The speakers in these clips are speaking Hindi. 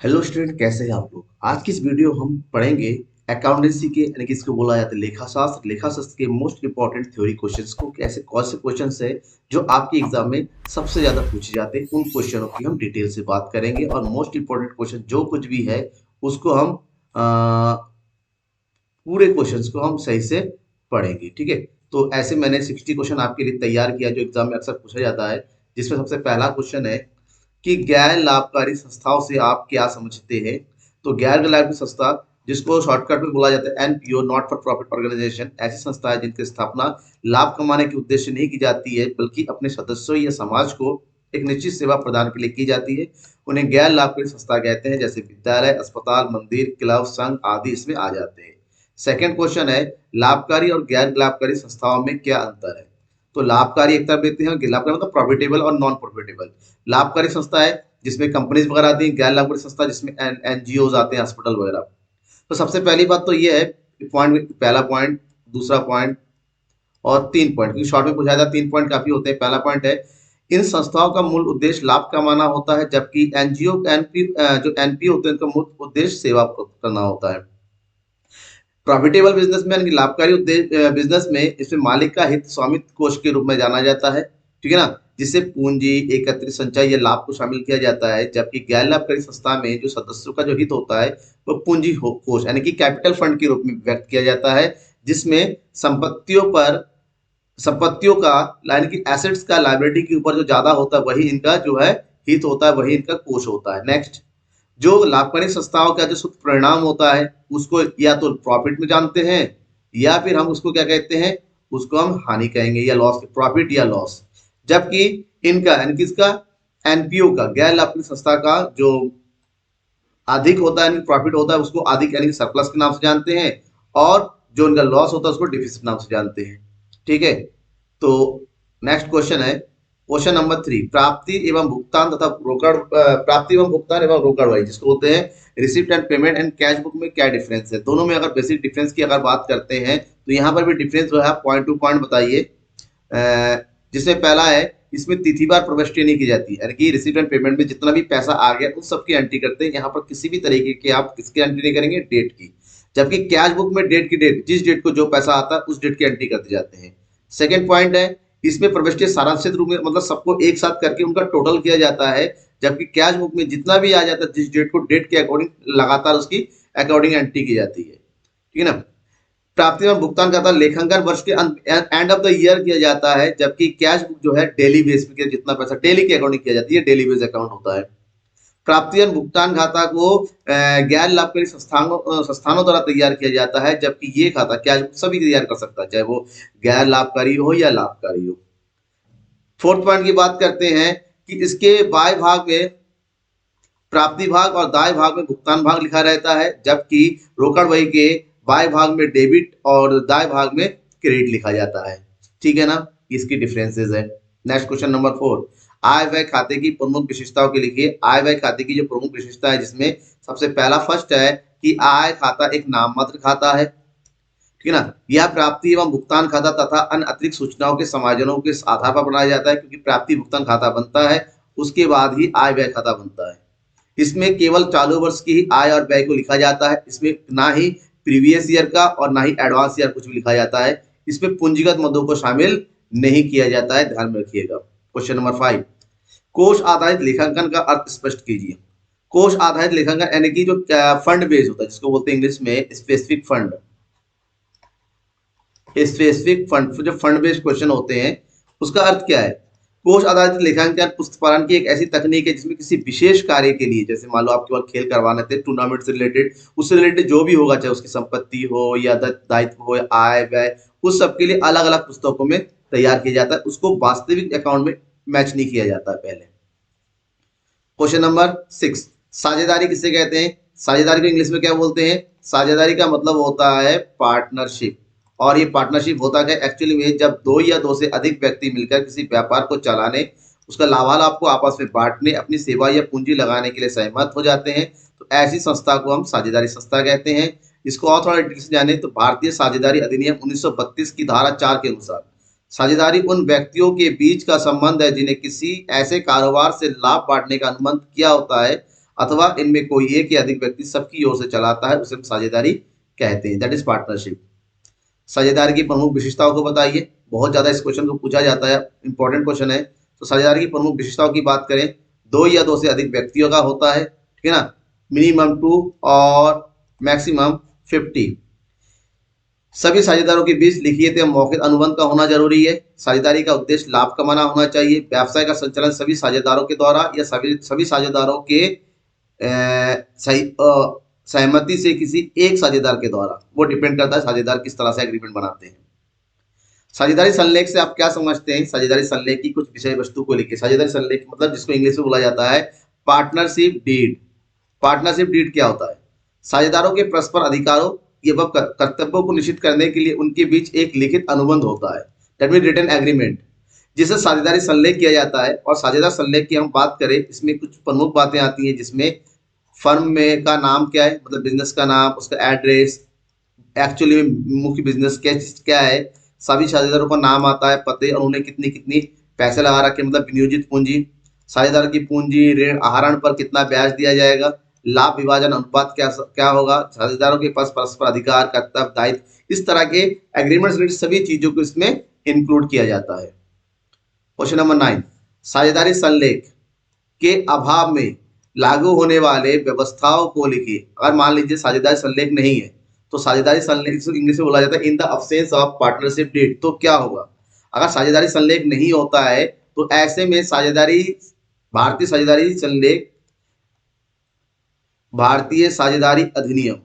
हेलो स्टूडेंट, कैसे हैं आप लोग। आज की इस वीडियो हम पढ़ेंगे अकाउंटेंसी के यानी कि इसको बोला जाता है लेखा शास्त्र के मोस्ट इंपॉर्टेंट थ्योरी क्वेश्चंस को। कैसे कौन से क्वेश्चंस है जो आपके एग्जाम में सबसे ज्यादा पूछे जाते हैं, उन क्वेश्चनों की हम डिटेल से बात करेंगे। और मोस्ट इंपॉर्टेंट क्वेश्चन जो कुछ भी है उसको हम पूरे क्वेश्चंस को हम सही से पढ़ेंगे, ठीक है। तो ऐसे मैंने 60 क्वेश्चन आपके लिए तैयार किया जो एग्जाम में अक्सर पूछा जाता है, जिसमें सबसे पहला क्वेश्चन है कि गैर लाभकारी संस्थाओं से आप क्या समझते हैं। तो गैर लाभकारी संस्था, जिसको शॉर्टकट में बोला जाता है NPO, not for profit organisation, ऐसी संस्था है जिनकी स्थापना लाभ कमाने के उद्देश्य नहीं की जाती है, बल्कि अपने सदस्यों या समाज को एक निश्चित सेवा प्रदान के लिए की जाती है। उन्हें गैर लाभकारी संस्था कहते हैं, जैसे विद्यालय, अस्पताल, मंदिर, क्लब, संघ आदि इसमें आ जाते हैं। सेकंड क्वेश्चन है, लाभकारी और गैर लाभकारी संस्थाओं में क्या अंतर है। तो लाभकारी एक तरफ देते हैं, लाभकारी मतलब प्रॉफिटेबल और नॉन प्रॉफिटेबल। लाभकारी संस्था है जिसमें कंपनीज वगैरह आती हैं, गैर लाभकारी संस्था जिसमें एनजीओ आते हैं, हॉस्पिटल वगैरह। तो सबसे पहली बात तो ये है, पॉइंट, पहला पॉइंट, दूसरा पॉइंट और 3 पॉइंट, क्योंकि शॉर्ट में पूछा था 3 पॉइंट काफी होते हैं। पहला पॉइंट है, इन संस्थाओं का मूल उद्देश्य लाभ कमाना होता है, जबकि एनजीओ जो एनपीओ होते हैं उनका मूल उद्देश्य सेवा करना होता है। प्रॉफिटेबल बिजनेस में यानी लाभकारी उद्देश्य बिजनेस में इसमें मालिक का हित स्वामित्व कोष के रूप में जाना जाता है, ठीक है ना, जिससे पूंजी, एकत्रित संचय या लाभ को शामिल किया जाता है। जबकि गैर लाभकारी संस्था में जो सदस्यों का जो हित होता है वो पूंजी कोष यानी कि कैपिटल फंड के रूप में व्यक्त किया जाता है, जिसमें संपत्तियों का यानी कि एसेट्स का लायबिलिटी के ऊपर जो ज्यादा होता है वही इनका जो है हित होता है, वही इनका कोष होता है। नेक्स्ट, जो लाभकारी संस्थाओं का जो शुद्ध परिणाम होता है उसको या तो प्रॉफिट में जानते हैं, या फिर हम उसको क्या कहते हैं, उसको हम हानि कहेंगे या लॉस, प्रॉफिट या लॉस। जबकि इनका यानी कि इसका एनपीओ का, गैर लाभकारी संस्था का जो अधिक होता है यानी प्रॉफिट होता है उसको अधिक यानी सरप्लस के नाम से जानते हैं, और जो उनका लॉस होता है उसको डिफिसिट नाम से जानते हैं, ठीक है। तो नेक्स्ट क्वेश्चन है, क्वेश्चन नंबर 3, प्राप्ति एवं भुगतान तथा रोकड़, प्राप्ति एवं भुगतान एवं रोकड़ जिसको बोलते हैं receipt and payment and cash book में क्या डिफरेंस है। दोनों में अगर बेसिक डिफरेंस की अगर बात करते हैं तो यहाँ पर भी डिफरेंस जो है पॉइंट टू पॉइंट बताइए। जिसमें पहला है, इसमें तिथिवार प्रविष्टि नहीं की जाती है, यानी कि रिसिप्ट एंड पेमेंट में जितना भी पैसा आ गया उन सबकी एंट्री करते हैं। यहाँ पर किसी भी तरीके की आप किसकी एंट्री नहीं करेंगे, डेट की। जबकि कैश बुक में डेट की डेट, जिस डेट को जो पैसा आता है उस डेट की एंट्री करते जाते हैं। सेकेंड पॉइंट है, इसमें प्रविष्टि सारांशित रूप में मतलब सबको एक साथ करके उनका टोटल किया जाता है। जबकि कैश बुक में जितना भी आ जाता है जिस डेट को डेट के अकॉर्डिंग लगातार उसकी अकॉर्डिंग एंट्री की जाती है, ठीक है ना। प्राप्ति और भुगतान खाता लेखांकन वर्ष के एंड ऑफ द ईयर किया जाता है, जबकि कैश बुक जो है डेली बेस पे जितना पैसा डेली के अकॉर्डिंग किया जाती है, डेली बेस अकाउंट होता है। प्राप्ति और भुगतान खाता को गैर लाभकारी संस्थानों द्वारा तैयार किया जाता है, जबकि ये खाता कैश बुक सभी तैयार कर सकता है, चाहे वो गैर लाभकारी हो या लाभकारी हो। फोर्थ पॉइंट की बात करते हैं कि इसके बाय भाग में प्राप्ति भाग और दाय भाग में भुगतान भाग लिखा रहता है, जबकि रोकड़ वही के बाय भाग में डेबिट और दाय भाग में क्रेडिट लिखा जाता है, ठीक है ना। इसकी डिफरेंसेस है। नेक्स्ट क्वेश्चन नंबर 4, आय व्यय खाते की प्रमुख विशेषताओं के लिखिए। आय व्यय खाते की जो प्रमुख विशेषता है, जिसमें सबसे पहला फर्स्ट है कि आय खाता एक नाम मात्र खाता है, ठीक है ना। यह प्राप्ति एवं भुगतान खाता तथा अन्य अतिरिक्त सूचनाओं के समायोजनों के आधार पर बनाया जाता है, क्योंकि प्राप्ति भुगतान खाता बनता है उसके बाद ही आय व्यय खाता बनता है। इसमें केवल चालू वर्ष की ही आय और व्यय को लिखा जाता है, इसमें ना ही प्रीवियस ईयर का और ना ही एडवांस ईयर कुछ भी लिखा जाता है। इसमें पूंजीगत मदों को शामिल नहीं किया जाता है, ध्यान में रखिएगा। क्वेश्चन नंबर 5, कोष आधारित लेखांकन का अर्थ स्पष्ट कीजिए। कोष आधारित लेखांकन यानी कि जो फंड बेस्ड होता है, जिसको बोलते हैं इंग्लिश में स्पेसिफिक फंड। स्पेसिफिक फंड, जो फंड बेस्ड क्वेश्चन होते हैं उसका अर्थ क्या है। कोष आधारित लेखांकन पुस्तकालन की एक ऐसी तकनीक है जिसमें किसी विशेष कार्य के लिए, जैसे मान लो आप केवल खेल करवाने थे, टूर्नामेंट से रिलेटेड, उससे रिलेटेड जो भी होगा, चाहे उसकी संपत्ति हो या दायित्व हो, आय व्यय, उस सब के लिए अलग अलग पुस्तकों में तैयार किया जाता है, उसको वास्तविक अकाउंट में मैच नहीं किया जाता है पहले। क्वेश्चन नंबर 6, साझेदारी किसे कहते हैं। साझेदारी को इंग्लिश में क्या बोलते हैं। साझेदारी का मतलब होता है पार्टनरशिप, और ये पार्टनरशिप होता है एक्चुअली में जब दो या दो से अधिक व्यक्ति मिलकर किसी व्यापार को चलाने, उसका लाभालाभ को आपस में बांटने, अपनी सेवा या पूंजी लगाने के लिए सहमत हो जाते हैं, तो ऐसी संस्था को हम साझेदारी संस्था कहते हैं। इसको और थोड़ा डिटेल से जाने तो भारतीय साझेदारी अधिनियम 1932 की धारा 4 के अनुसार साझेदारी उन व्यक्तियों के बीच का संबंध है जिन्हें किसी ऐसे कारोबार से लाभ बांटने का अनुबंध किया होता है। अथवा इनमें कोई एक या अधिक व्यक्ति सबकी ओर से चलाता है, उसे हम साझेदारी कहते हैं, दैट इज पार्टनरशिप। साझेदारी की प्रमुख विशेषताओं को बताइए, बहुत ज्यादा इस क्वेश्चन को पूछा जाता है, इंपॉर्टेंट क्वेश्चन है। तो साझेदारी की प्रमुख विशेषताओं की बात करें, दो या दो से अधिक व्यक्तियों का होता है, ठीक है ना, मिनिमम 2 और मैक्सिमम 50। सभी साझेदारों के बीच लिखित या मौखिक अनुबंध का होना जरूरी है। साझेदारी का उद्देश्य लाभ कमाना होना चाहिए। व्यवसाय का संचालन सभी साझेदारों के द्वारा या सभी साझेदारों के सहमति से किसी एक साझेदार के द्वारा, वो डिपेंड करता है साझेदार किस तरह से एग्रीमेंट बनाते हैं। साझेदारी संलेख से आप क्या समझते हैं? साझेदारी संलेख की कुछ विषय वस्तु को लिखिए। साझेदारी संलेख मतलब जिसको इंग्लिश में बोला जाता है पार्टनरशिप डीड। पार्टनरशिप डीड क्या होता है? साझेदारों के परस्पर अधिकारों एवं कर्तव्यों को निश्चित करने के लिए उनके बीच एक लिखित अनुबंध होता है, दैट मीन रिटन एग्रीमेंट, जिसे साझेदारी संलेख किया जाता है। और साझेदार संलेख की हम बात करें, इसमें कुछ प्रमुख बातें आती हैं, जिसमें फर्म में का नाम क्या है, मतलब बिजनेस का नाम, उसका एड्रेस, एक्चुअली मुख्य बिजनेस क्या है, सभी साझेदारों का नाम आता है, पते, और उन्हें कितनी कितनी पैसे लगा रखे, मतलब विनियोजित पूंजी, साझेदार की पूंजी, ऋण आहरण पर कितना ब्याज दिया जाएगा, लाभ विभाजन अनुपात क्या क्या होगा, साझेदारों के पास परस्पर अधिकार, कर्तव्य, दायित्व, इस तरह के एग्रीमेंट रिलेटेड सभी चीजों को इसमें इंक्लूड किया जाता है। क्वेश्चन नंबर 9, साझेदारी संलेख के अभाव में लागू होने वाले व्यवस्थाओं को लिखिए। अगर मान लीजिए साझेदारी संलेख नहीं है, तो साझेदारी संलेख इंग्लिश में बोला जाता है in the absence of partnership deed. तो क्या होगा? अगर साझेदारी संलेख नहीं होता है तो ऐसे में भारतीय साझेदारी अधिनियम,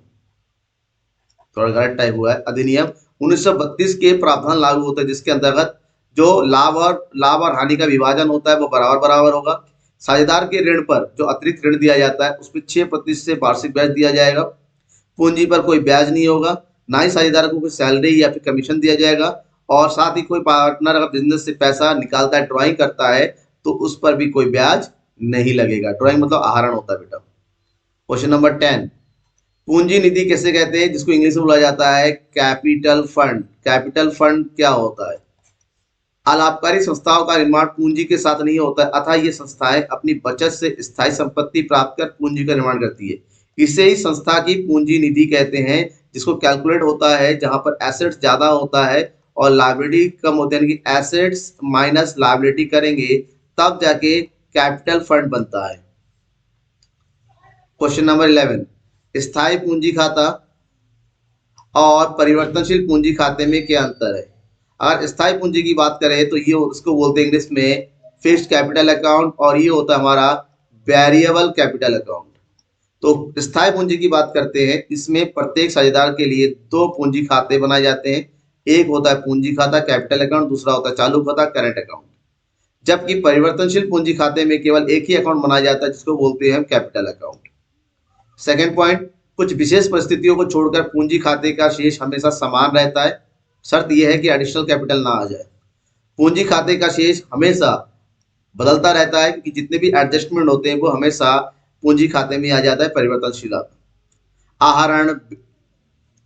थोड़ा गलत टाइप हुआ है, अधिनियम 1932 के प्रावधान लागू होते हैं, जिसके अंतर्गत जो लाभ और हानि का विभाजन होता है वो बराबर बराबर होगा। साझेदार के ऋण पर जो अतिरिक्त ऋण दिया जाता है उसमें 6% से वार्षिक ब्याज दिया जाएगा। पूंजी पर कोई ब्याज नहीं होगा, ना ही साझेदार को कोई सैलरी या फिर कमीशन दिया जाएगा। और साथ ही कोई पार्टनर अगर बिजनेस से पैसा निकालता है, ड्राइंग करता है, तो उस पर भी कोई ब्याज नहीं लगेगा। ड्राइंग मतलब आहरण होता है बेटा। क्वेश्चन नंबर 10, पूंजी निधि किसे कहते हैं? जिसको इंग्लिश में बोला जाता है कैपिटल फंड। कैपिटल फंड क्या होता है? अलाभकारी संस्थाओं का निर्माण पूंजी के साथ नहीं होता है, अतः ये संस्थाएं अपनी बचत से स्थायी संपत्ति प्राप्त कर पूंजी का निर्माण करती है। इसे ही संस्था की पूंजी निधि कहते हैं, जिसको कैलकुलेट होता है जहां पर एसेट्स ज्यादा होता है और लायबिलिटी कम होते हैं, यानी कि एसेट्स माइनस लायबिलिटी करेंगे तब जाके कैपिटल फंड बनता है। क्वेश्चन नंबर 11, स्थायी पूंजी खाता और परिवर्तनशील पूंजी खाते में क्या अंतर है? अगर स्थायी पूंजी की बात करें तो ये उसको बोलते हैं इंग्लिश में फिक्स्ड कैपिटल अकाउंट, और ये होता है हमारा वेरिएबल कैपिटल अकाउंट। तो स्थायी पूंजी की बात करते हैं, इसमें प्रत्येक साझेदार के लिए 2 पूंजी खाते बनाए जाते हैं। एक होता है पूंजी खाता कैपिटल अकाउंट, दूसरा होता है चालू खाता करंट अकाउंट। जबकि परिवर्तनशील पूंजी खाते में केवल एक ही अकाउंट बनाया जाता है, जिसको बोलते हैं कैपिटल अकाउंट। सेकेंड पॉइंट, कुछ विशेष परिस्थितियों को छोड़कर पूंजी खाते का शेष हमेशा समान रहता है। शर्त यह है कि एडिशनल कैपिटल ना आ जाए। पूंजी खाते का शेष हमेशा बदलता रहता है, क्योंकि जितने भी एडजस्टमेंट होते हैं वो हमेशा पूंजी खाते में आ जाता है परिवर्तनशील। आहरण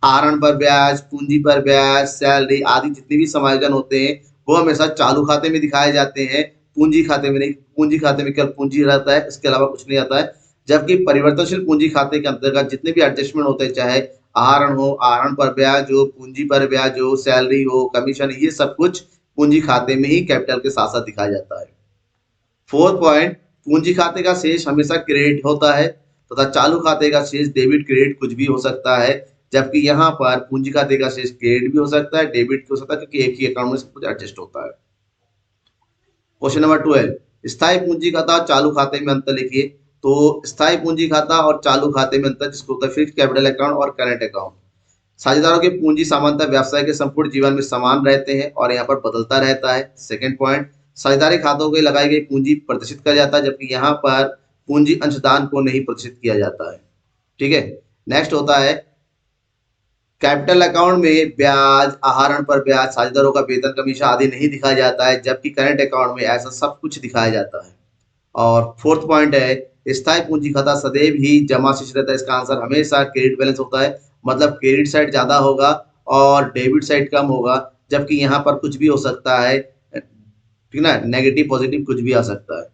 आहरण पर ब्याज, पूंजी पर ब्याज, सैलरी आदि जितने भी समायोजन होते हैं वो हमेशा चालू खाते में दिखाए जाते हैं, पूंजी खाते में नहीं। पूंजी खाते में केवल पूंजी रहता है, इसके अलावा कुछ नहीं आता है। जबकि परिवर्तनशील पूंजी खाते के अंतर्गत जितने भी एडजस्टमेंट होते हैं, चाहे आहरण हो, आहरण पर ब्याज हो, पूंजी पर ब्याज हो, सैलरी हो, कमीशन, ये सब कुछ पूंजी खाते में ही कैपिटल के साथ साथ दिखाया जाता है। फोर्थ पॉइंट, पूंजी खाते का शेष हमेशा क्रेडिट होता है तथा चालू खाते का शेष डेबिट क्रेडिट कुछ भी हो सकता है। जबकि यहाँ पर पूंजी खाते का शेष क्रेडिट भी हो सकता है, डेबिट भी हो सकता है, क्योंकि एक ही अकाउंट में सब कुछ एडजस्ट होता है। क्वेश्चन नंबर 12, स्थायी पूंजी खाता और चालू खाते में अंतर लिखिए। तो स्थायी पूंजी खाता और चालू खाते में अंतर जिसको होता है फिक्स्ड कैपिटल अकाउंट और करंट अकाउंट। साझेदारों की पूंजी सामान्यतः व्यवसाय के संपूर्ण जीवन में समान रहते हैं और यहाँ पर बदलता रहता है। सेकंड पॉइंट, साझेदारी खातों के लगाई गई पूंजी प्रदर्शित किया जाता है, जबकि यहाँ पर पूंजी अंशदान को नहीं प्रदर्शित किया जाता है। ठीक है, नेक्स्ट होता है कैपिटल अकाउंट में ब्याज, आहरण पर ब्याज, साझेदारों का वेतन, कमीशन आदि नहीं दिखाया जाता है, जबकि करंट अकाउंट में ऐसा सब कुछ दिखाया जाता है। और फोर्थ पॉइंट है स्थायी पूंजी खाता सदैव ही जमा शेष रहता है। इसका आंसर हमेशा क्रेडिट बैलेंस होता है, मतलब क्रेडिट साइड ज्यादा होगा और डेबिट साइड कम होगा। जबकि यहाँ पर कुछ भी हो सकता है, ठीक ना, नेगेटिव पॉजिटिव कुछ भी आ सकता है।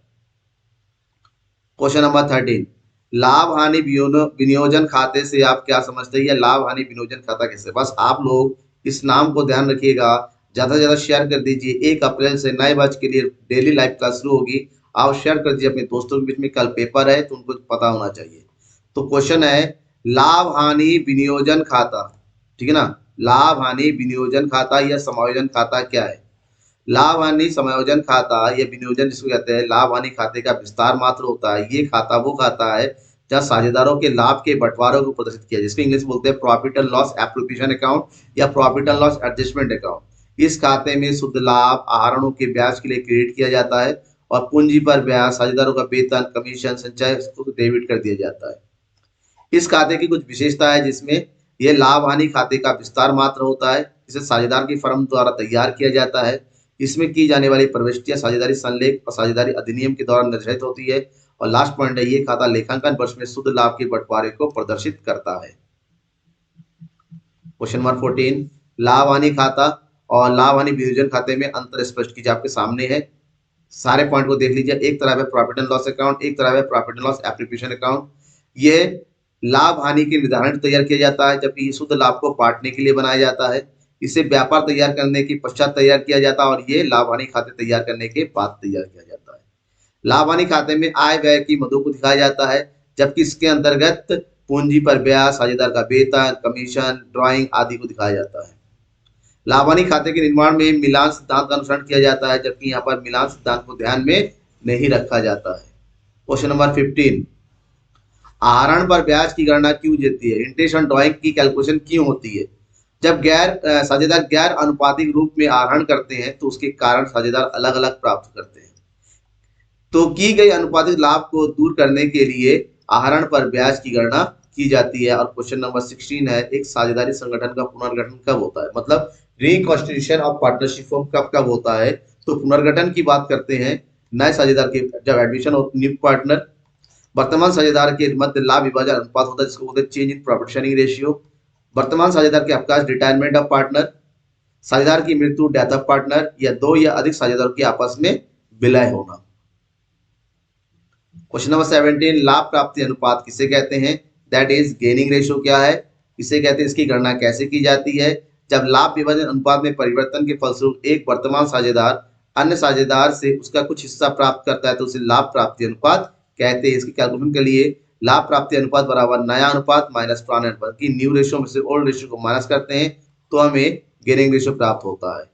क्वेश्चन नंबर 13, लाभ हानि विनियोजन खाते से आप क्या समझते हैं, या लाभ हानि विनियोजन खाता कैसे? बस आप लोग इस नाम को ध्यान रखिएगा, ज्यादा से ज्यादा शेयर कर दीजिए। 1 अप्रैल से नए बैच के लिए डेली लाइव क्लास शुरू होगी, आप शेयर कर दीजिए अपने दोस्तों के बीच में। कल पेपर है तो उनको पता होना चाहिए। तो क्वेश्चन है लाभ हानि विनियोजन खाता, ठीक है ना। लाभ हानि विनियोजन खाता या समायोजन खाता क्या है? लाभ हानि समायोजन खाता या विनियोजन जिसको कहते हैं, लाभ हानि खाते का विस्तार मात्र होता है। ये खाता वो खाता है जहाँ साझेदारों के लाभ के बंटवारे को प्रदर्शित किया, जिसको इंग्लिश में बोलते हैं profit and loss appropriation account या profit and loss adjustment account. इस खाते में शुद्ध लाभ आहरणों के ब्याज के लिए क्रेडिट किया जाता है और पूंजी पर ब्याज, साझेदारों का वेतन, कमीशन, संचय को डेबिट कर दिया जाता है। इस खाते की कुछ विशेषता है जिसमें यह लाभ हानि खाते का विस्तार मात्र होता है, इसे साझेदार की फर्म द्वारा तैयार किया जाता है। इसमें की जाने वाली प्रविष्टियां साझेदारी संलेख और साझेदारी अधिनियम के द्वारा निर्धारित होती है। और लास्ट पॉइंट है, ये खाता लेखांकन वर्ष में शुद्ध लाभ के बंटवारे को प्रदर्शित करता है। क्वेश्चन नंबर 14, लाभ हानि खाता और लाभ हानि विनियोजन खाते में अंतर स्पष्ट कीजिए। आपके सामने है, सारे पॉइंट को देख लीजिए। एक तरफ है प्रॉफिट एंड लॉस अकाउंट, एक तरफ है profit and loss application account. ये लाभ हानि के निर्धारण तैयार किया जाता है, जबकि शुद्ध लाभ को बांटने के लिए बनाया जाता है। इसे व्यापार तैयार करने के पश्चात तैयार किया जाता है और ये लाभ हानि खाते तैयार करने के बाद तैयार किया जाता है। लाभ हानि खाते में आय व्यय की मदों को दिखाया जाता है, जबकि इसके अंतर्गत पूंजी पर ब्याज, साझेदार का वेतन, कमीशन, ड्राइंग आदि को दिखाया जाता है। लाभ हानि खाते के निर्माण में मिलान सिद्धांत का अनुसरण किया जाता है, जबकि यहाँ पर मिलान सिद्धांत को ध्यान में नहीं रखा जाता है। क्वेश्चन नंबर 15, आहरण पर ब्याज की गणना क्यों होती है? इंटरेस्ट ऑन ड्राइंग की कैलकुलेशन क्यों होती है? जब साझेदार गैर अनुपातिक रूप में आहरण करते हैं तो उसके कारण साझेदार अलग अलग प्राप्त करते हैं। तो की गई अनुपातिक लाभ को दूर करने के लिए आहरण पर ब्याज की गणना की जाती है। और क्वेश्चन नंबर 16 है, एक साझेदारी संगठन का पुनर्गठन कब होता है? मतलब रिकॉन्स्टिट्यूशन ऑफ पार्टनरशिप फॉर्म कब कब होता है? तो पुनर्गठन की बात करते हैं नए साझेदार के जब एडमिशन ऑफ न्यू पार्टनर, वर्तमान साझेदार के मध्य लाभ विभाजन अनुपात होता है जिसको बोलते हैं change in profit sharing ratio, वर्तमान साझेदार के अवकाश रिटायरमेंट ऑफ पार्टनर, साझेदार की मृत्यु डेथ ऑफ पार्टनर, या दो या अधिक साझेदारों के आपस में विलय होना। क्वेश्चन नंबर 17, लाभ प्राप्ति अनुपात किसे कहते हैं? दैट इज गेनिंग रेशियो क्या है, किसे कहते हैं, इसकी गणना कैसे की जाती है? जब लाभ विभाजन अनुपात में परिवर्तन के फलस्वरूप एक वर्तमान साझेदार अन्य साझेदार से उसका कुछ हिस्सा प्राप्त करता है तो उसे लाभ प्राप्ति अनुपात कहते हैं। इसकी कैलकुलेशन के लिए लाभ प्राप्ति अनुपात बराबर नया अनुपात माइनस पुराने अनुपात की न्यू रेशियो में से ओल्ड रेशियो को माइनस करते हैं तो हमें गेनिंग रेशियो प्राप्त होता है।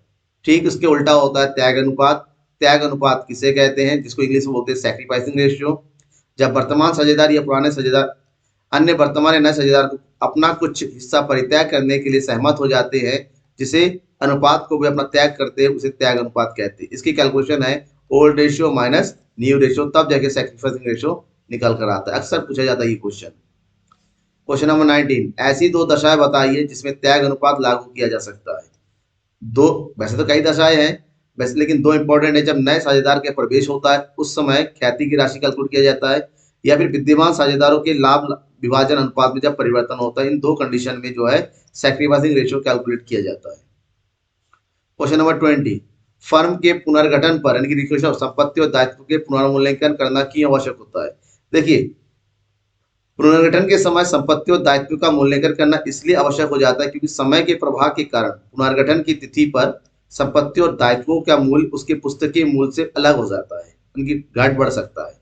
ठीक इसके उल्टा होता है त्याग अनुपात। त्याग अनुपात किसे कहते हैं? जिसको इंग्लिश में बोलते हैं सैक्रिफाइसिंग रेशियो। जब वर्तमान साझेदार या पुराने साझेदार अन्य वर्तमान या नए साझेदार को अपना कुछ हिस्सा परित्याग करने के लिए सहमत हो जाते हैं, जिसे अनुपात को भी अपना त्याग करते हैं, उसे त्याग अनुपात कहते हैं। इसकी कैलकुलेशन है old ratio minus new ratio, तब जाके सैक्रिफाइसिंग रेशियो निकल कर आता है। अक्सर पूछा जाता है ये क्वेश्चन। क्वेश्चन नंबर 19, ऐसी दो दशाएं बताइए जिसमें त्याग अनुपात लागू किया जा सकता है। दो, वैसे तो कई दशाएं हैं वैसे, लेकिन दो इंपॉर्टेंट है। जब नए साझेदार के प्रवेश होता है उस समय ख्याति की राशि कैलकुलेट किया जाता है, या फिर विद्यमान साझेदारों के लाभ विभाजन अनुपात में जब परिवर्तन होता है। इन दो कंडीशन में जो है सैक्रिफाइसिंग रेशियो कैलकुलेट किया जाता है। क्वेश्चन नंबर 20, फर्म के पुनर्गठन पर यानी कि रिक्वेशन संपत्ति और दायित्व के पुनर्मूल्यांकन करना क्यों आवश्यक होता है? देखिए, पुनर्गठन के समय संपत्ति और दायित्व का मूल्यांकन करना इसलिए आवश्यक हो जाता है क्योंकि समय के प्रभाव के कारण पुनर्गठन की तिथि पर संपत्ति और दायित्वों का मूल्य उसके पुस्तकीय मूल्य से अलग हो जाता है, उनकी घट बढ़ सकता है।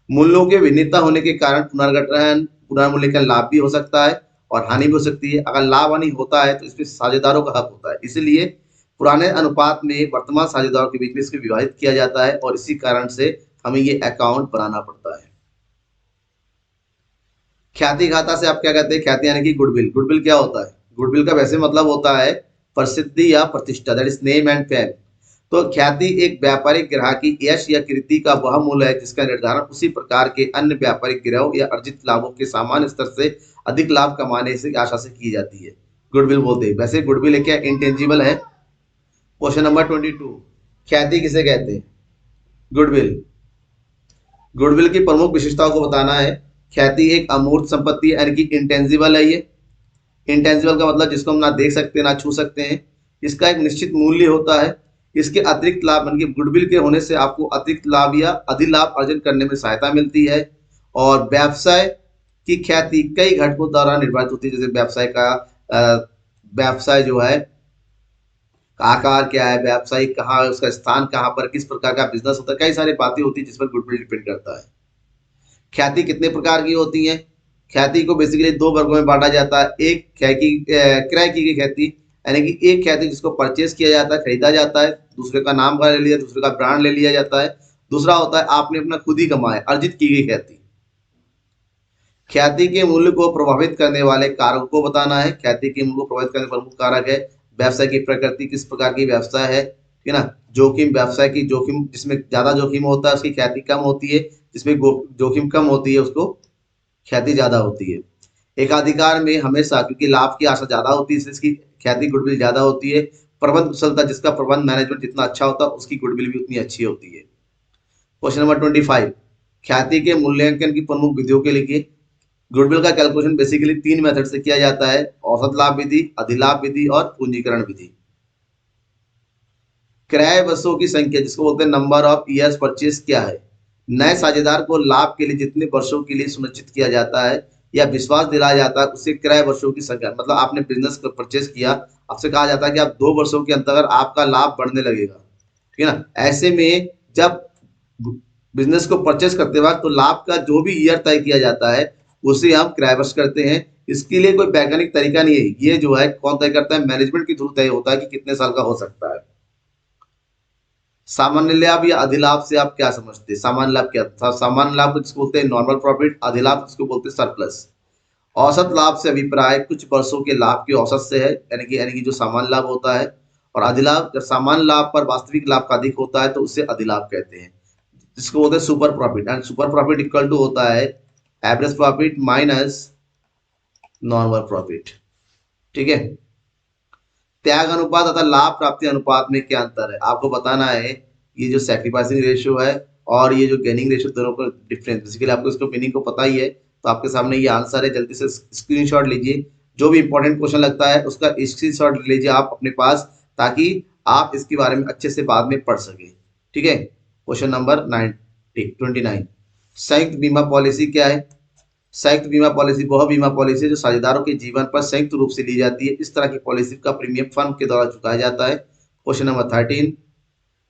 मूल्यों के भिन्नता होने के कारण पुनर्गठन पुनर्मूल्यांकन लाभ भी हो सकता है और हानि भी हो सकती है। अगर लाभ हानि होता है तो इसमें साझेदारों का हक होता है, इसलिए पुराने अनुपात में वर्तमान साझेदारों के बीच में इसको विभाजित किया जाता है और इसी कारण से हमें ये अकाउंट बनाना पड़ता है। ख्याति खाता से आप क्या कहते हैं? ख्याति यानी कि गुडविल। गुडविल क्या होता है? गुडविल का वैसे मतलब होता है प्रसिद्धि या प्रतिष्ठा, that is name and fame. तो ख्याति एक व्यापारिक ग्राहकी यश या कीर्ति का वह मूल्य है जिसका निर्धारण उसी प्रकार के अन्य व्यापारिक गिरोह या अर्जित लाभों के सामान्य स्तर से अधिक लाभ कमाने से आशा से की जाती है, गुडविल बोलते हैं। वैसे गुडविल एक क्या इंटेंजिबल है। क्वेश्चन नंबर 22, ख्याति किसे कहते हैं? गुडविल। गुडविल की प्रमुख विशेषताओं को बताना है। ख्याति एक अमूर्त संपत्ति है यानी कि इंटेंजिबल है। ये इंटेंजिबल का मतलब जिसको हम ना देख सकते ना छू सकते हैं। इसका एक निश्चित मूल्य होता है। इसके अतिरिक्त लाभ यानी कि गुडविल के होने से आपको अतिरिक्त लाभ या अधिक लाभ अर्जन करने में सहायता मिलती है। और व्यवसाय कि ख्याति कई घटकों द्वारा निर्धारित होती है, जैसे व्यवसाय का व्यवसाय जो है आकार क्या है, व्यवसायिक कहाँ है, उसका स्थान कहाँ पर, किस प्रकार का बिजनेस होता है, कई सारी बातें होती है जिस पर गुडविल डिपेंड करता है। ख्याति कितने प्रकार की होती है? ख्याति को बेसिकली दो वर्गों में बांटा जाता है। एक क्रय की गई ख्याति, यानी कि एक ख्याति जिसको परचेज किया जाता है, खरीदा जाता है, दूसरे का नाम का ले लिया, दूसरे का ब्रांड ले लिया जाता है। दूसरा होता है आपने अपना खुद ही कमाया, अर्जित की गई ख्याति। ख्याति के मूल्य को प्रभावित करने वाले कारकों को बताना है। ख्याति के मूल्य को प्रभावित करने प्रमुख कारक है व्यवसाय की प्रकृति, किस प्रकार की व्यवसाय है, ठीक है ना। जोखिम, व्यवसाय की जोखिम, जिसमें ज्यादा जोखिम होता है उसकी ख्याति कम होती है, जिसमें जोखिम कम होती है उसको ख्याति ज्यादा होती है। एकाधिकार में हमेशा क्योंकि लाभ की आशा ज्यादा होती है इसलिए इसकी ख्याति गुडविल ज्यादा होती है। प्रबंध कुशलता, जिसका प्रबंध मैनेजमेंट जितना अच्छा होता है उसकी गुडविल भी उतनी अच्छी होती है। क्वेश्चन नंबर 25, ख्याति के मूल्यांकन की प्रमुख विधियों के लिखिए। गुडविल का कैलकुलेशन बेसिकली 3 मेथड से किया जाता है, औसत लाभ विधि, अधिलाभ विधि और पूंजीकरण विधि। क्रय वर्षों की संख्या, जिसको बोलते हैं नंबर ऑफ ईयर्स परचेज, क्या है? नए साझेदार को लाभ के लिए जितने वर्षों के लिए सुनिश्चित किया जाता है या विश्वास दिलाया जाता है उसे क्रय वर्षों की संख्या, मतलब आपने बिजनेस को परचेज किया, आपसे कहा जाता है कि आप 2 वर्षों के अंतर्गत आपका लाभ बढ़ने लगेगा, ठीक है ना। ऐसे में जब बिजनेस को परचेज करते वक्त तो लाभ का जो भी ईयर तय किया जाता है उसे हम क्रय वर्ष करते हैं। इसके लिए कोई वैज्ञानिक तरीका नहीं है, ये जो है कौन तय करता है? मैनेजमेंट के थ्रू तय होता है कि कितने साल का हो सकता है। सामान्य लाभ या अधिलाभ से आप क्या समझते हैं? सामान्य लाभ क्या था? सामान्य लाभ को जिसको बोलते हैं नॉर्मल प्रॉफिट, अधिलाभ जिसको बोलते हैं सरप्लस। औसत लाभ से अभिप्राय कुछ वर्षों के लाभ के औसत से है, यानी कि जो सामान्य लाभ होता है। और अधिलाभ, जब सामान्य लाभ पर वास्तविक लाभ का अधिक होता है तो उसे अधिलाभ कहते हैं, जिसको बोलते हैं super profit. And super profit equal to होता है average profit minus normal profit, ठीक है। त्याग अनुपात तथा लाभ प्राप्ति अनुपात में क्या अंतर है? आपको बताना है। ये जो सैक्रिफाइसिंग रेशियो है और ये जो गेनिंग रेशियो, दोनों का डिफरेंस, बेसिकली आपको इसको मीनिंग को पता ही है, तो आपके सामने ये आंसर है। जल्दी से स्क्रीनशॉट लीजिए, जो भी इंपॉर्टेंट क्वेश्चन लगता है उसका स्क्रीनशॉट लीजिए आप अपने पास, ताकि आप इसके बारे में अच्छे से बाद में पढ़ सके, ठीक है। क्वेश्चन नंबर 29, संयुक्त बीमा पॉलिसी क्या है? संयुक्त बीमा पॉलिसी वह बीमा पॉलिसी है जो साझेदारों के जीवन पर संयुक्त रूप से ली जाती है। इस तरह की पॉलिसी का प्रीमियम फर्म के द्वारा चुकाया जाता है। क्वेश्चन नंबर 13,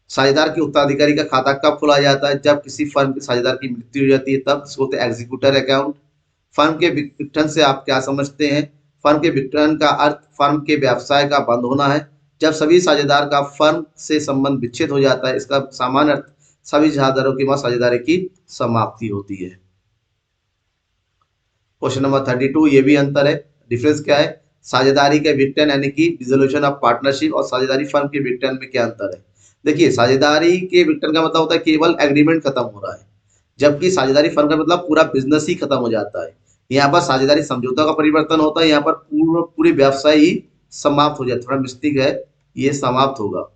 साझेदार के उत्तराधिकारी का खाता कब खोला जाता है? जब किसी फर्म के साझेदार की मृत्यु हो जाती है तब, इसको बोलते हैं एग्जीक्यूटर अकाउंट। फर्म के विघटन से आप क्या समझते हैं? फर्म के विघटन का अर्थ फर्म के व्यवसाय का बंद होना है। जब सभी साझेदार का फर्म से संबंध विच्छेद हो जाता है, इसका सामान्य अर्थ सभी साझेदारों के बाद साझेदारी की समाप्ति होती है। क्वेश्चन नंबर 32, ये भी अंतर है। डिफरेंस क्या है? साझेदारी के विघटन यानी कि डिसोल्यूशन ऑफ पार्टनरशिप और साझेदारी फर्म के विघटन में क्या अंतर है? देखिए, साझेदारी के विघटन का मतलब होता है केवल एग्रीमेंट खत्म हो रहा है, जबकि साझेदारी फर्म का मतलब पूरा बिजनेस ही खत्म हो जाता है। यहाँ पर साझेदारी समझौता का परिवर्तन होता है, यहाँ पर पूरे व्यवसाय ही समाप्त हो जाता है। थोड़ा मिस्टेक है, ये समाप्त होगा,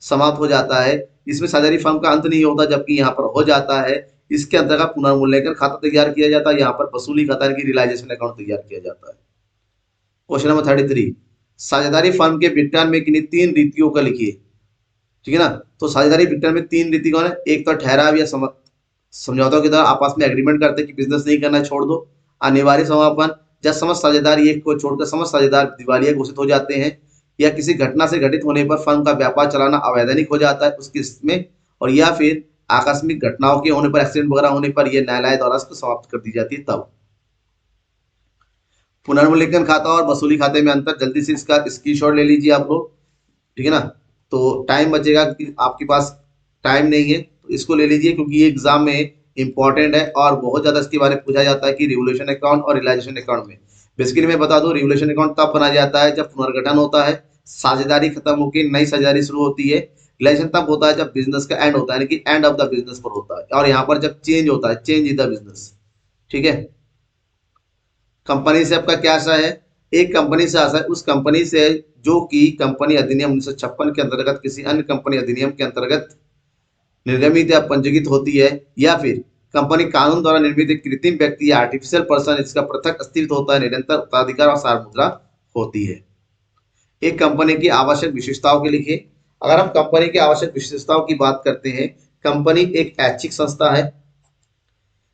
समाप्त हो जाता है। इसमें साझेदारी फर्म का अंत नहीं होता, जबकि यहाँ पर हो जाता है। इसके अंतर्गत पुनर्मूल्यांकन खाता तैयार किया जाता है, यहाँ पर वसूली खाता की रियलाइजेशन अकाउंट तैयार किया जाता है। क्वेश्चन नंबर 33, साझेदारी फर्म के विघटन में किन्हीं 3 रीतियों का लिखिए, ठीक है ना। तो साझेदारी विघटन में 3 रीति कौन है? एक तो ठहराव या समझौतों की तरह आपस में एग्रीमेंट करते कि बिजनेस नहीं करना, छोड़ दो। अनिवार्य समापन, जब समस्त साझेदार एक को छोड़कर समस्त साझेदार दिवालिया घोषित हो जाते हैं या किसी घटना से घटित होने पर फर्म का व्यापार चलाना अवैधानिक हो जाता है उसकी स्थिति में, और या फिर आकस्मिक घटनाओं के होने पर, एक्सीडेंट वगैरह होने पर यह न्यायालय द्वारा समाप्त कर दी जाती है तब। पुनर्मूल्यांकन खाता और वसूली खाते में अंतर, जल्दी से इसका स्क्रीनशॉट ले लीजिए आप लोग, ठीक है ना। तो टाइम बचेगा कि आपके पास टाइम नहीं है, तो इसको ले लीजिए क्योंकि ये एग्जाम में इंपॉर्टेंट है और बहुत ज्यादा इसके बारे में पूछा जाता है कि रिवोल्यूशन अकाउंट और रियलाइजेशन अकाउंट में। बेसिकली मैं बता दूं, रिवोल्यूशन अकाउंट तब बनाया जाता है जब पुनर्गठन होता है, साझेदारी खत्म होकर नई साझेदारी शुरू होती है। रियलाइजेशन तब होता है जब बिजनेस का एंड होता है, यानी कि एंड ऑफ द बिजनेस पर होता है, और यहाँ पर जब चेंज होता है, चेंज इन द बिजनेस, ठीक है। कंपनी से आपका क्या आशा है? एक कंपनी से आशा है उस कंपनी से जो कि कंपनी अधिनियम 1956 के अंतर्गत किसी अन्य कंपनी अधिनियम के अंतर्गत निर्गमित या पंजीकृत होती है, या फिर कंपनी कानून द्वारा निर्मित एक कृत्रिम व्यक्ति या आर्टिफिशियल पर्सन जिसका पृथक अस्तित्व होता है, निरंतर उत्तराधिकार और सार्वमुद्रा होती है। एक कंपनी की आवश्यक विशेषताओं के लिखिए। अगर हम कंपनी की आवश्यक विशेषताओं की बात करते हैं, कंपनी एक ऐच्छिक संस्था है,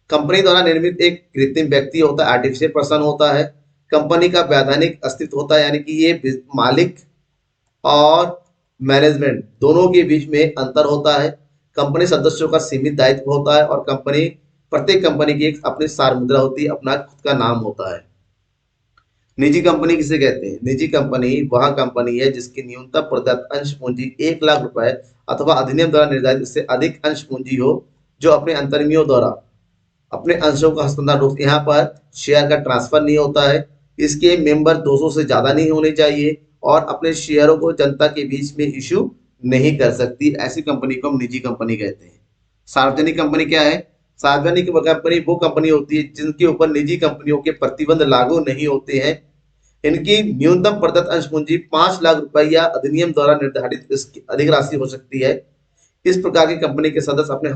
कंपनी द्वारा निर्मित एक कृत्रिम व्यक्ति होता है, आर्टिफिशियल पर्सन होता है। कंपनी का वैधानिक अस्तित्व होता है, यानी कि ये मालिक और मैनेजमेंट दोनों के बीच में अंतर होता है। कंपनी सदस्यों का सीमित दायित्व होता है और प्रत्येक कंपनी की एक अपनी सार होती है, अपना खुद का नाम होता है। निजी कंपनी किसे कहते हैं? निजी कंपनी वह कंपनी है जिसकी न्यूनतम प्रदत्त अंश पूंजी 1 लाख रुपए अथवा अधिनियम द्वारा निर्धारित इससे अधिक अंश पूंजी हो, जो अपने अंतर्मियों द्वारा अपने अंशों का हस्तांतरण रोक। यहाँ पर शेयर का ट्रांसफर नहीं होता है, इसके मेंबर 200 से ज्यादा नहीं होने चाहिए और अपने शेयरों को जनता के बीच में इश्यू नहीं कर सकती। ऐसी कंपनी को हम निजी कंपनी कहते हैं। सार्वजनिक कंपनी क्या है? सार्वजनिक कंपनी वो कंपनी होती है जिनके ऊपर निजी कंपनियों के प्रतिबंध लागू नहीं होते हैं। इनकी न्यूनतम प्रदत्त अंश पूंजी 5 लाख रुपए या अधिनियम द्वारा निर्धारित इसकी अधिक राशि हो सकती है। इस प्रकार की कंपनी के सदस्य अपने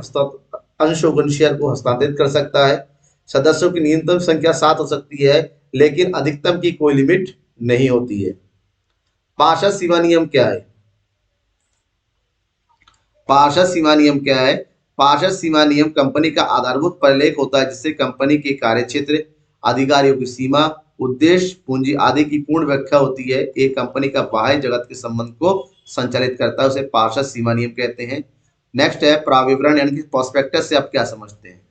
अंशों शेयर को हस्तांतरित कर सकता है। सदस्यों की न्यूनतम संख्या 7 हो सकती है, लेकिन अधिकतम की कोई लिमिट नहीं होती है। पार्षद सीमा नियम क्या है? पार्षद सीमा नियम क्या है? पार्षद सीमा नियम कंपनी का आधारभूत परिलेख होता है, जिससे कंपनी के कार्यक्षेत्र, अधिकारियों की सीमा, उद्देश्य, पूंजी आदि की पूर्ण व्याख्या होती है। एक कंपनी का बाह्य जगत के संबंध को संचालित करता है, उसे पार्षद सीमा नियम कहते हैं। नेक्स्ट है प्राविवरण, यानी कि प्रोस्पेक्टस से आप क्या समझते हैं?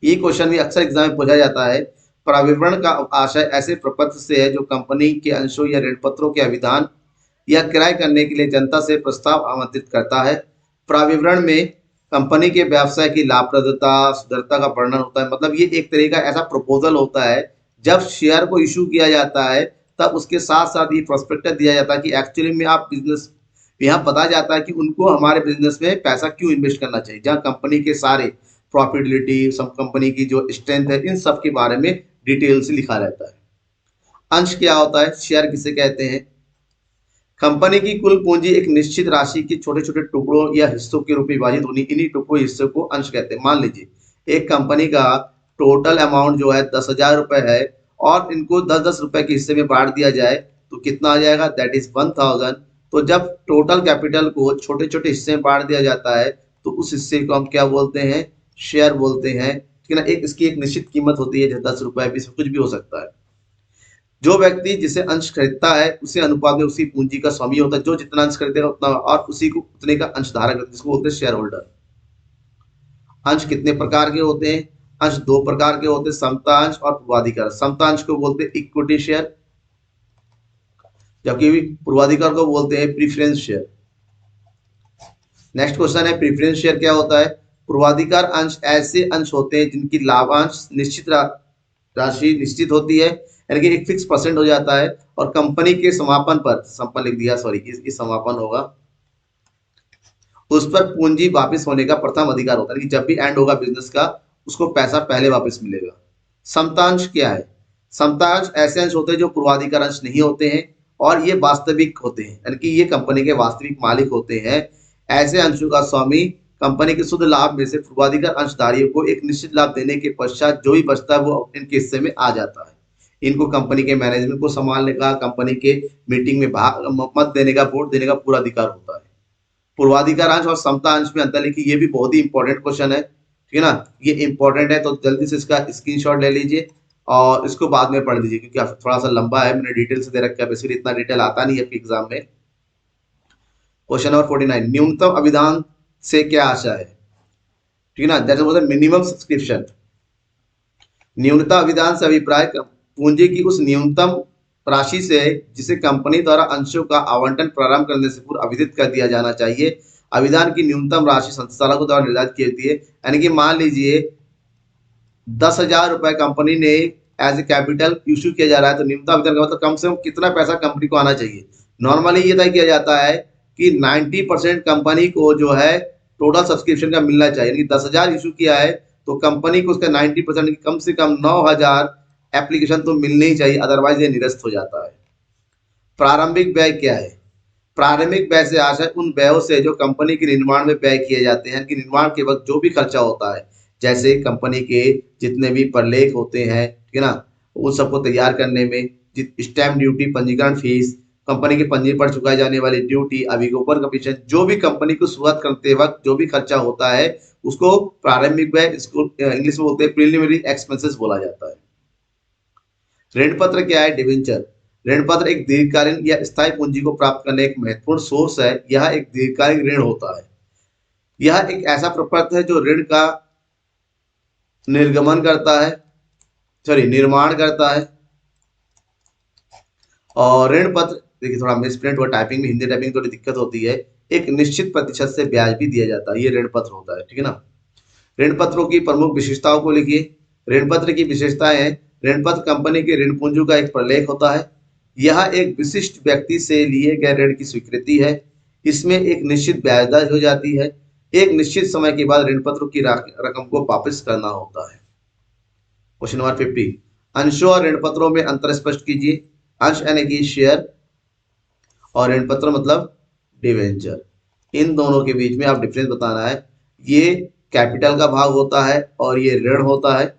ये क्वेश्चन भी अक्सर एग्जाम में पूछा जाता है। प्राविवरण का आशय ऐसे प्रपत्र से है जो कंपनी के अंशों या ऋण पत्रों के अभिधान या क्रय करने के लिए जनता से प्रस्ताव आमंत्रित करता है। प्राविवरण में कंपनी के व्यवसाय की लाभप्रदता, सुदृढ़ता का वर्णन होता है। मतलब ये एक तरह का ऐसा प्रपोजल होता है, जब शेयर को इशू किया जाता है तब उसके साथ साथ ये प्रोस्पेक्टस दिया जाता है कि एक्चुअली में आप बिजनेस, यहाँ पता जाता है कि उनको हमारे बिजनेस में पैसा क्यों इन्वेस्ट करना चाहिए, जहाँ कंपनी के सारे प्रॉफिटेबिलिटी, सब कंपनी की जो स्ट्रेंथ है, इन सब के बारे में डिटेल से लिखा रहता है। अंश क्या होता है? शेयर किसे कहते हैं? कंपनी की कुल पूंजी एक निश्चित राशि के छोटे छोटे टुकड़ों या हिस्सों के रूप में विभाजित होनी, इन्हीं टुकड़ों हिस्सों को अंश कहते हैं। मान लीजिए एक कंपनी का टोटल अमाउंट जो है 10,000 रुपए है और इनको 10-10 रुपए के हिस्से में बांट दिया जाए तो कितना आ जाएगा? That is 1000। तो जब टोटल कैपिटल को छोटे छोटे हिस्से में बांट दिया जाता है तो उस हिस्से को हम क्या बोलते हैं? शेयर बोलते हैं। ठीक है ना? इसकी एक निश्चित कीमत होती है, जैसे 10 रुपए, 20, कुछ भी हो सकता है। जो व्यक्ति जिसे अंश खरीदता है उसी अनुपात में उसी पूंजी का स्वामी होता है। जो जितना अंश खरीदेगा उतना, और उसी को उतने का अंशधारक, जिसको बोलते हैं शेयर होल्डर। अंश कितने प्रकार के होते हैं? अंश 2 प्रकार के होते हैं, समता अंश और पूर्वाधिकार। समता अंश को बोलते हैं इक्विटी शेयर, जबकि पूर्वाधिकार को बोलते हैं प्रीफरेंस शेयर। नेक्स्ट क्वेश्चन है प्रीफरेंस शेयर क्या होता है? पूर्वाधिकार अंश ऐसे अंश होते हैं जिनकी लाभांश निश्चित राशि निश्चित होती है, यानी कि एक फिक्स परसेंट हो जाता है, और कंपनी के समापन पर, संपन्न लिख दिया, सॉरी, इसकी समापन होगा, उस पर पूंजी वापस होने का प्रथम अधिकार होता है कि जब भी एंड होगा बिजनेस का, उसको पैसा पहले वापस मिलेगा। समतांश क्या है? समतांश ऐसे अंश होते हैं जो पूर्वाधिकार अंश नहीं होते हैं और ये वास्तविक होते हैं, यानी कि ये कंपनी के वास्तविक मालिक होते हैं। ऐसे अंशों का स्वामी कंपनी के शुद्ध लाभ में से पूर्वाधिकार अंशधारियों को एक निश्चित लाभ देने के पश्चात जो भी बचता है वो इनके हिस्से में आ जाता है। इनको कंपनी के मैनेजमेंट को संभालने का, कंपनी के मीटिंग में मत देने का, वोट देने का पूरा अधिकार होता है। पूर्वाधिकार अंश और समता अंश में अंतर लिखिए, ये भी बहुत ही इंपॉर्टेंट क्वेश्चन है। ठीक है ना? ये इंपॉर्टेंट है तो जल्दी से इसका स्क्रीनशॉट ले लीजिए और इसको बाद में पढ़ लीजिए, क्योंकि थोड़ा सा लंबा है, मैंने डिटेल से दे रखा है, बेसिकली इतना डिटेल आता नहीं है एग्जाम में। क्वेश्चन नंबर 49, न्यूनतम अभिधान से क्या आशा है? ठीक है ना? That is minimum subscription. न्यूनतम अभिधान से अभिप्राय पूंजी की उस न्यूनतम राशि से जिसे कंपनी द्वारा अंशों का आवंटन प्रारंभ करने से पूर्व अभिहित कर दिया जाना चाहिए। अभिधान की न्यूनतम राशि संचालकों द्वारा निर्धारित की जाती है, यानी कि मान लीजिए 10,000 रुपए कंपनी ने एज ए कैपिटल इश्यू किया जा रहा है, तो न्यूनतम अभिधान का मतलब कम से कम कितना पैसा कंपनी को आना चाहिए। नॉर्मली ये तय किया जाता है कि 90% कंपनी को जो है टोटल सब्सक्रिप्शन का मिलना चाहिए, यानी 10,000 इशू किया है तो कंपनी को उसका 90% कम से कम 9,000 एप्लीकेशन तो मिलने ही चाहिए, अदरवाइज ये निरस्त हो जाता है। प्रारंभिक व्यय क्या है? प्रारंभिक व्यय से आशय उन व्ययों से जो कंपनी के निर्माण में व्यय किए जाते हैं, कि निर्माण के वक्त जो भी खर्चा होता है, जैसे कंपनी के जितने भी प्रलेख होते हैं, ठीक है ना, उन सबको तैयार करने में स्टैम्प ड्यूटी, पंजीकरण फीस, कंपनी के पंजीयन पर चुकाई जाने वाली ड्यूटी, अभिगोपन कमीशन, जो भी कंपनी को शुरुआत करते वक्त जो भी खर्चा होता है उसको प्रारंभिक व्यय, इसको इंग्लिश में बोलते हैं प्रिलिमिनरी एक्सपेंसेस बोला जाता है। ऋण पत्र क्या है? डिवेंचर। ऋण पत्र एक दीर्घकालीन या स्थायी पूंजी को प्राप्त करने एक महत्वपूर्ण सोर्स है। यह एक दीर्घकालिक ऋण होता है। यह एक ऐसा प्रपत्र है जो ऋण का निर्गमन करता है, निर्माण करता है। और ऋण पत्र देखिए थोड़ा मिसप्रिंट हुआ टाइपिंग में, हिंदी टाइपिंग थोड़ी दिक्कत होती है। एक निश्चित प्रतिशत से ब्याज भी दिया जाता है, ये ऋण पत्र होता है, ठीक है ना। ऋण पत्रों की प्रमुख विशेषताओं को लिखिए। ऋण पत्र की विशेषताएं हैं, ऋण पत्र कंपनी के ऋण पूंजी का एक प्रलेख होता है। यह एक विशिष्ट व्यक्ति से लिए गए ऋण की स्वीकृति है। इसमें एक निश्चित ब्याज दर हो जाती है। एक निश्चित समय के बाद ऋण पत्रों की रकम को वापस करना होता है। क्वेश्चन नंबर 50, अंशों और ऋण पत्रों में अंतर स्पष्ट कीजिए। अंश यानी कि शेयर और ऋण पत्र मतलब डिवेंचर, इन दोनों के बीच में आप डिफरेंस बताना है। ये कैपिटल का भाग होता है और ये ऋण होता है।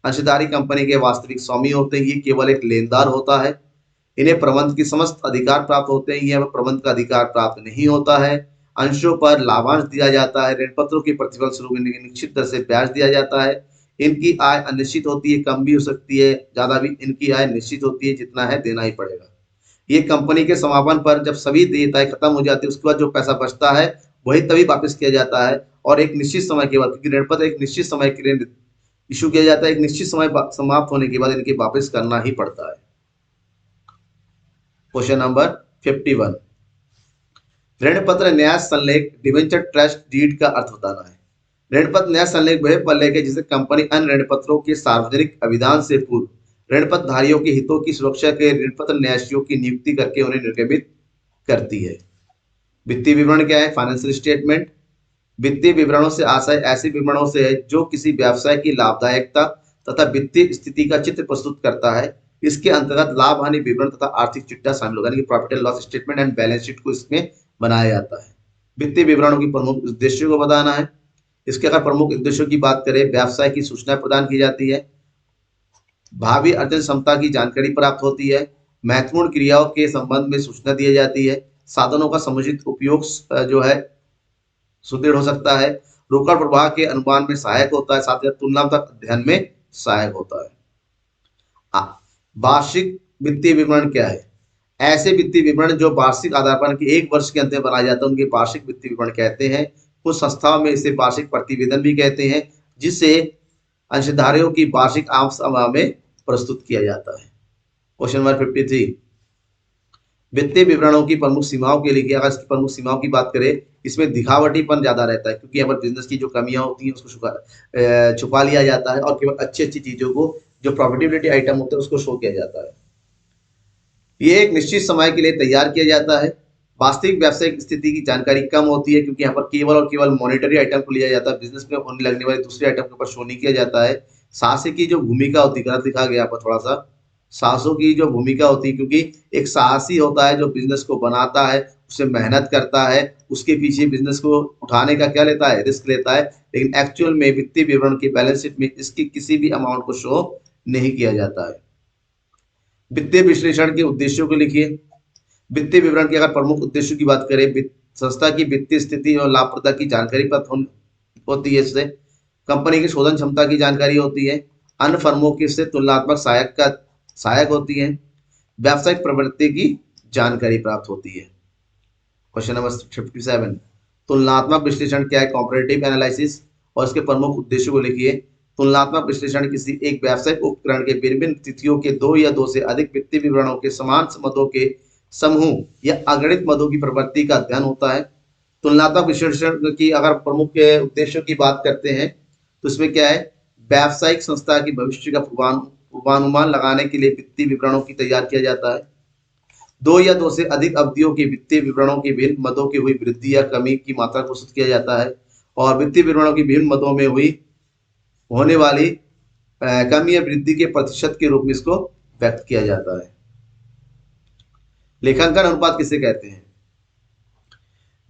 अंशधारी कंपनी के वास्तविक स्वामी होते हैं, ये केवल एक लेनदार होता है। इन्हें प्रबंध की समस्त अधिकार प्राप्त होते हैं, यह प्रबंध का अधिकार प्राप्त नहीं होता है। अंशों पर लाभांश दिया जाता है। ऋण पत्रों के प्रतिफल स्वरूप इन्हें निश्चित दर से ब्याज दिया जाता है। इनकी आय अनिश्चित होती है, कम भी हो सकती है, ज्यादा भी। इनकी आय निश्चित होती है, जितना है देना ही पड़ेगा। ये कंपनी के समापन पर जब सभी देयताएं खत्म हो जाती है उसके बाद जो पैसा बचता है वही तभी वापस किया जाता है, और एक निश्चित समय के बाद, क्योंकि ऋण पत्र एक निश्चित समय के लिए इशू किया जाता है, एक निश्चित समय समाप्त होने के बाद इनके वापस करना ही पड़ता है। क्वेश्चन नंबर 51, ऋण पत्र न्यास संलेख डिवेंचर ट्रस्ट डीड का अर्थ बताना है। ऋण पत्र न्यास संलेख वह प्रलेख है जिसे कंपनी अन्य ऋण पत्रों के सार्वजनिक अभिदान से पूर्व ऋण पत्र धारियों के हितों की सुरक्षा के ऋण पत्र न्यासियों की नियुक्ति करके उन्हें निर्गमित करती है। वित्तीय विवरण क्या है? Financial statement. वित्तीय विवरणों से आशय ऐसे विवरणों से है जो किसी व्यवसाय की लाभदायकता तथा वित्तीय स्थिति का चित्र प्रस्तुत करता है। इसके अंतर्गत लाभ हानि विवरण तथा आर्थिक चिट्ठा शामिल होता है, profit and loss statement and balance sheet को इसमें बनाया जाता है। वित्तीय विवरणों की प्रमुख उद्देश्यों को बताना है। इसके अगर प्रमुख उद्देश्यों की बात करें, व्यवसाय की सूचना प्रदान की जाती है, भावी अर्जन क्षमता की जानकारी प्राप्त होती है, महत्वपूर्ण क्रियाओं के संबंध में सूचना दी जाती है, साधनों का समुचित उपयोग जो है सुदृढ़ हो सकता है, रोकड़ प्रवाह के अनुमान में सहायक होता है, साथ ही तुलनात्मक अध्ययन में सहायक होता है। वार्षिक वित्तीय विवरण क्या है? ऐसे वित्तीय विवरण जो वार्षिक आधार पर एक वर्ष के अंत में बनाया जाता है उनके वार्षिक वित्तीय विवरण कहते हैं। कुछ संस्थाओं में इसे वार्षिक प्रतिवेदन भी कहते हैं, जिसे अंशधारियों की वार्षिक आम सभा में प्रस्तुत किया जाता है। क्वेश्चन नंबर 53, वित्तीय विवरणों की प्रमुख सीमाओं के लिए, अगर इसकी प्रमुख सीमाओं की बात करें, इसमें दिखावटीपन ज्यादा रहता है, क्योंकि यहाँ पर बिजनेस की जो कमियां होती हैं उसको छुपा लिया जाता है और केवल अच्छी अच्छी चीजों को, जो प्रॉफिटेबिलिटी आइटम होते हैं उसको शो किया जाता है। ये एक निश्चित समय के लिए तैयार किया जाता है। वास्तविक व्यावसायिक स्थिति की जानकारी कम होती है, क्योंकि यहाँ पर केवल और केवल मॉनिटरी आइटम को लिया जाता है, बिजनेस में होने लगने वाले दूसरे आइटम के ऊपर शो नहीं किया जाता है। साहसी की जो भूमिका होती है, गलत लिखा गया यहाँ पर थोड़ा सा, साहसों की जो भूमिका होती है, क्योंकि एक साहसी होता है जो बिजनेस को बनाता है, उसे मेहनत करता है, उसके पीछे बिजनेस को उठाने का क्या लेता है, रिस्क लेता है, लेकिन एक्चुअल में वित्तीय विवरण की बैलेंस शीट में इसकी किसी भी अमाउंट को शो नहीं किया जाता है। वित्तीय विश्लेषण के उद्देश्यों को लिखिए। वित्तीय विवरण के अगर प्रमुख उद्देश्यों की बात करें, संस्था की वित्तीय स्थिति और लाभप्रदता की जानकारी प्राप्त होती है, इससे कंपनी की शोधन क्षमता की जानकारी होती है, अन्य फर्मों की इससे तुलनात्मक सहायक होती है, व्यावसायिक प्रवृत्ति की जानकारी प्राप्त होती है। क्वेश्चन नंबर 57, तुलनात्मक विश्लेषण क्या है? कॉम्परेटिव एनालिसिस, और इसके प्रमुख उद्देश्यों को लिखिए। तुलनात्मक विश्लेषण किसी एक व्यावसायिक उपकरण के विभिन्न तिथियों के दो या दो से अधिक वित्तीय विवरणों के समान मदों के समूह या अगणित मदों की प्रवृत्ति का अध्ययन होता है। तुलनात्मक विश्लेषण की अगर प्रमुख उद्देश्यों की बात करते हैं तो इसमें क्या है, व्यावसायिक संस्था की भविष्य का पूर्वानुमान लगाने के लिए वित्तीय विवरणों की तैयार किया जाता है। दो या दो से अधिक अवधियों के वित्तीय विवरणों की विभिन्न मदों की हुई वृद्धि या कमी की मात्रा को प्रस्तुत किया जाता है, और वित्तीय विवरणों की विभिन्न मदों में होने वाली कमी या वृद्धि के प्रतिशत के रूप में इसको व्यक्त किया जाता है। लेखांकन अनुपात किसे कहते हैं?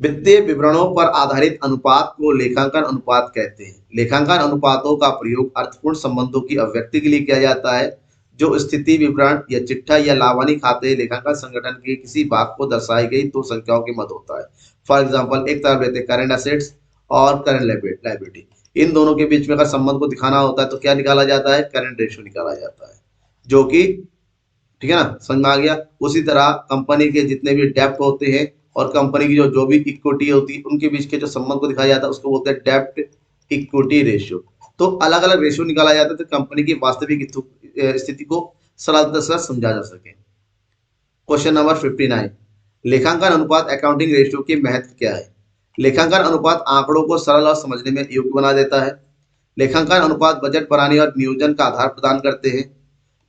वित्तीय विवरणों पर आधारित अनुपात को लेखांकन अनुपात कहते हैं। लेखांकन अनुपातों का प्रयोग अर्थपूर्ण संबंधों की अभिव्यक्ति के लिए किया जाता है। जो स्थिति विवरण या चिट्ठा या लाभानी खाते लेखांकन संगठन के किसी भाग को दर्शाई गई दो संख्याओं के मध्य होता है। फॉर एग्जाम्पल एक तरफ लेते हैं करंट एसेट्स और करंट लाइबिलिटी, इन दोनों के बीच में अगर संबंध को दिखाना होता है तो क्या निकाला जाता है, करंट रेशियो निकाला जाता है, जो कि ठीक है ना, समझ में आ गया। उसी तरह कंपनी के जितने भी डेप्ट होते हैं और कंपनी की जो भी इक्विटी होती है उनके बीच के जो संबंध को दिखाया जाता है उसको बोलते हैं डेप्ट इक्विटी रेशियो। तो अलग अलग रेशियो निकाला जाता है तो कंपनी की वास्तविक स्थिति को सरलता से समझा जा सके। क्वेश्चन नंबर 59, लेखांकन अनुपात अकाउंटिंग रेशियो के महत्व क्या है। लेखांकन अनुपात आंकड़ों को सरल और समझने में योग्य बना देता है। लेखांकन अनुपात बजट बनाने और नियोजन का आधार प्रदान करते हैं।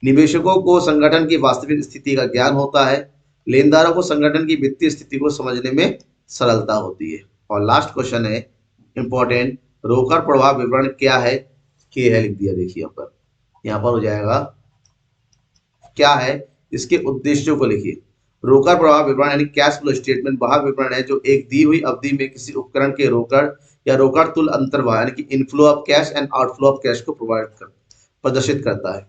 निवेशकों को संगठन की वास्तविक स्थिति का ज्ञान होता है। लेनदारों को संगठन की वित्तीय स्थिति को समझने में सरलता होती है। और लास्ट क्वेश्चन है इंपॉर्टेंट, रोकड़ प्रवाह विवरण क्या है, के है लिख दिया, देखिए यहाँ पर हो जाएगा क्या है, इसके उद्देश्यों को लिखिए। रोकड़ प्रवाह विवरण यानी कैश फ्लो स्टेटमेंट वह विवरण है जो एक दी हुई अवधि में किसी उपकरण के रोकड़ या रोकड़ तुल्य अंतर्वाह यानी कि inflow of cash and outflow of cash को प्रदर्शित करता है।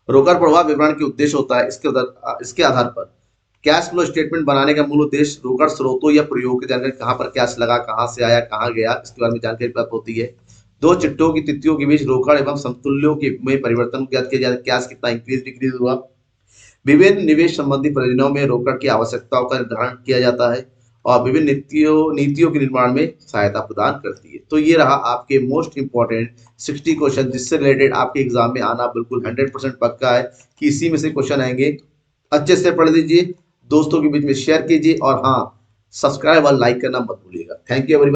रोकड़ प्रवाह विवरण के उद्देश्य होता है इसके आधार पर कैश फ्लो स्टेटमेंट बनाने का मूल उद्देश्य रोकड़ स्रोतों या प्रयोग की जानकारी, कहां पर कैश लगा, कहां से आया, कहां गया, इसके बारे में जानकारी प्राप्त होती है। दो चिट्ठों की तिथियों के बीच रोकड़ एवं समतुल्यों के में परिवर्तन को ज्ञात किया जाता है, कैश कितना इंक्रीज डिक्रीज हुआ। विभिन्न निवेश संबंधी परियोजनाओं में रोकड़ की आवश्यकताओं का निर्धारण किया जाता है और विभिन्न नीतियों के निर्माण में सहायता प्रदान करती है। तो ये रहा आपके मोस्ट इंपॉर्टेंट 60 क्वेश्चन जिससे रिलेटेड आपके एग्जाम में आना बिल्कुल 100% पक्का है कि इसी में से क्वेश्चन आएंगे। अच्छे से पढ़ लीजिए, दोस्तों के बीच में शेयर कीजिए और हाँ, सब्सक्राइब और लाइक करना मत भूलिएगा। Thank you everyone.